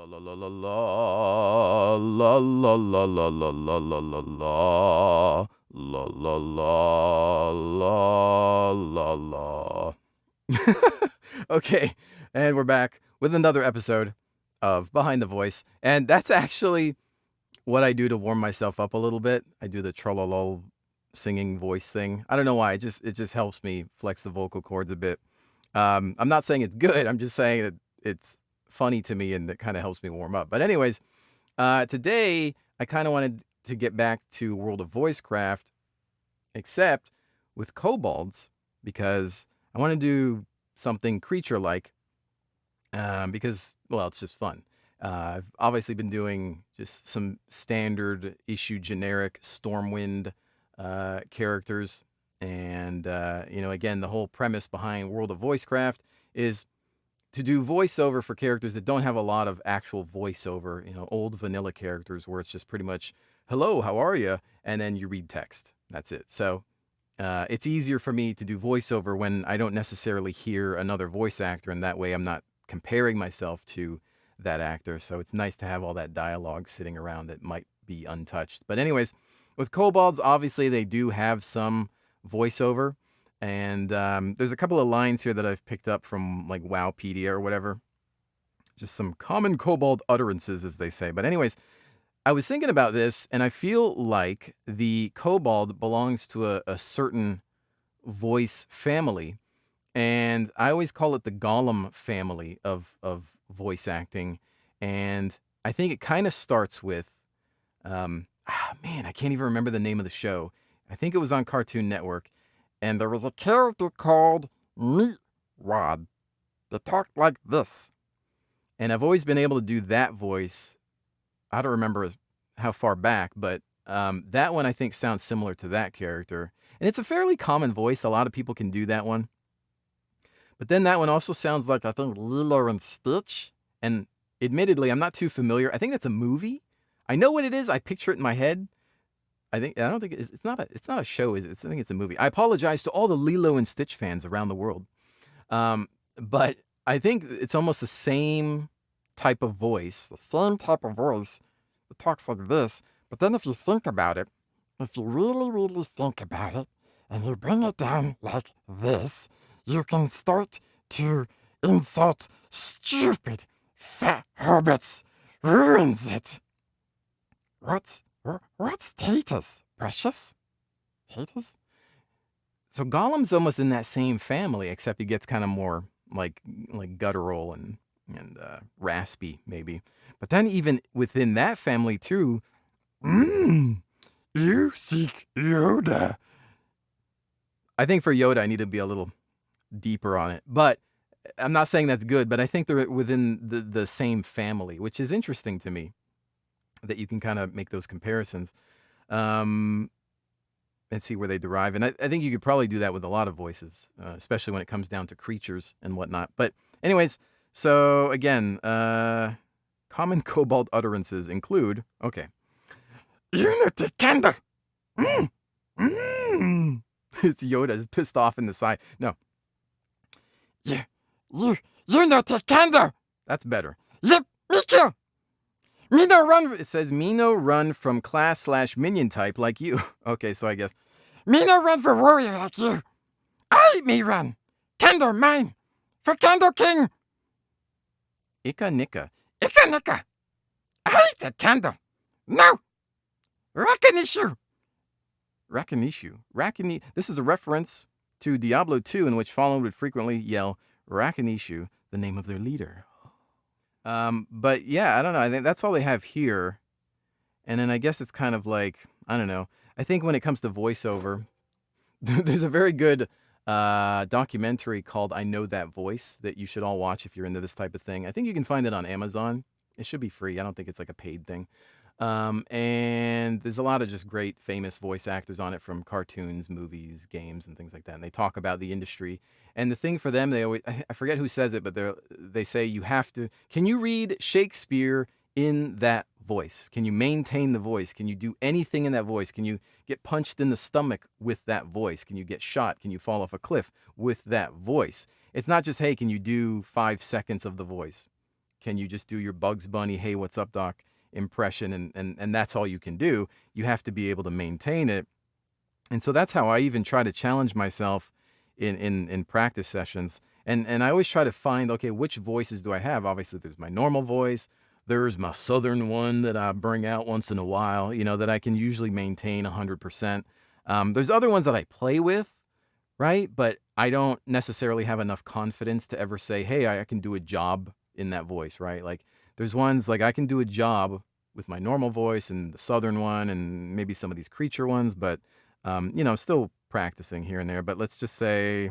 la la la la la la la la la la la la la la la la la la. Okay, and we're back with another episode of Behind the Voice, and that's actually what I do to warm myself up a little bit. I do the trollolol singing voice thing. I don't know why. It just helps me flex the vocal cords a bit. I'm not saying it's good. I'm just saying that it's funny to me and it kind of helps me warm up. But anyways, today I kind of wanted to get back to World of Voicecraft, except with kobolds, because I want to do something creature-like. Because, well, it's just fun. I've obviously been doing just some standard issue generic Stormwind characters. And, again, the whole premise behind World of Voicecraft is to do voiceover for characters that don't have a lot of actual voiceover, old vanilla characters where it's just pretty much, hello, how are you? And then you read text. That's it. So it's easier for me to do voiceover when I don't necessarily hear another voice actor, and that way I'm not comparing myself to that actor. So it's nice to have all that dialogue sitting around that might be untouched. But anyways, with kobolds, obviously they do have some voiceover, and there's a couple of lines here that I've picked up from like Wowpedia or whatever. Just some common kobold utterances, as they say. But anyways, I was thinking about this, and I feel like the kobold belongs to a certain voice family. And I always call it the Gollum family of voice acting. And I think it kind of starts with, I can't even remember the name of the show. I think it was on Cartoon Network. And there was a character called Meatwad that talked like this. And I've always been able to do that voice. I don't remember how far back, but that one I think sounds similar to that character. And it's a fairly common voice. A lot of people can do that one. But then that one also sounds like, I think, Lilo and Stitch. And admittedly, I'm not too familiar. I think that's a movie. I know what it is. I picture it in my head. I don't think it's not a show, is it? I think it's a movie. I apologize to all the Lilo and Stitch fans around the world. But I think it's almost the same type of voice. The same type of voice that talks like this. But then if you think about it, if you really, really think about it, and you bring it down like this, you can start to insult stupid fat hobbits. Ruins it. What's Tatus? Precious? Tatus? So Gollum's almost in that same family, except he gets kind of more like guttural and raspy, maybe. But then even within that family too, you seek Yoda. I think for Yoda, I need to be a little deeper on it. But I'm not saying that's good, but I think they're within the same family, which is interesting to me, that you can kind of make those comparisons and see where they derive. And I think you could probably do that with a lot of voices, especially when it comes down to creatures and whatnot. But anyways, so again, common kobold utterances include, okay. Unity candle. It's Yoda is pissed off in the side. No. Unity candle. That's better. Yep, me too. Me no run. It says me no run from class/minion type like you. Okay, so I guess me no run for warrior like you. I me run. Candle mine. For Candle King. Ika nika. Ika nika. I eat a candle. No. Rakinishu. This is a reference to Diablo 2, in which Fallen would frequently yell Rakinishu, the name of their leader. But yeah, I don't know. I think that's all they have here. And then I guess it's kind of like, I don't know. I think when it comes to voiceover, there's a very good documentary called I Know That Voice that you should all watch if you're into this type of thing. I think you can find it on Amazon. It should be free. I don't think it's like a paid thing. And there's a lot of just great famous voice actors on it from cartoons, movies, games, and things like that. And they talk about the industry. And the thing for them, they always, I forget who says it, but they say you have to, can you read Shakespeare in that voice? Can you maintain the voice? Can you do anything in that voice? Can you get punched in the stomach with that voice? Can you get shot? Can you fall off a cliff with that voice? It's not just, hey, can you do 5 seconds of the voice? can you just do your Bugs Bunny, hey, what's up, doc impression, and that's all you can do. You have to be able to maintain it. And so that's how I even try to challenge myself in practice sessions. And I always try to find, okay, which voices do I have? Obviously, there's my normal voice. There's my southern one that I bring out once in a while, that I can usually maintain 100%. There's other ones that I play with, right? But I don't necessarily have enough confidence to ever say, hey, I can do a job in that voice, right? Like there's ones like I can do a job with my normal voice and the southern one and maybe some of these creature ones, but still practicing here and there. But let's just say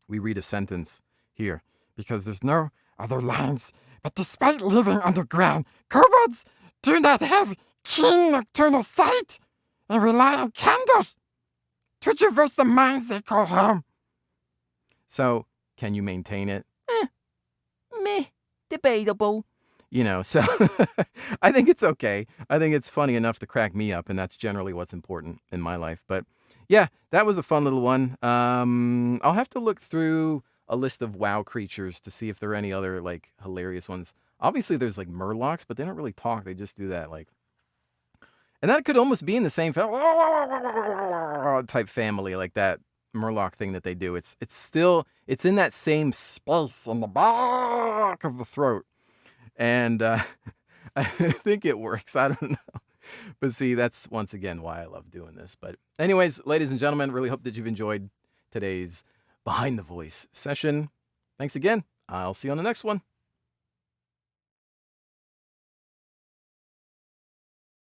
we read a sentence here because there's no other lines. But despite living underground, kobolds do not have keen nocturnal sight and rely on candles to traverse the mines they call home. So, can you maintain it? Meh, debatable. So I think it's okay. I think it's funny enough to crack me up, and that's generally what's important in my life. But yeah, that was a fun little one. I'll have to look through a list of WoW creatures to see if there are any other like hilarious ones. Obviously, there's like Murlocs, but they don't really talk. They just do that like, and that could almost be in the same type family, like that Murloc thing that they do. It's in that same space in the back of the throat. And I think it works. I don't know. But see, that's once again why I love doing this. But anyways, ladies and gentlemen, really hope that you've enjoyed today's Behind the Voice session. Thanks again. I'll see you on the next one.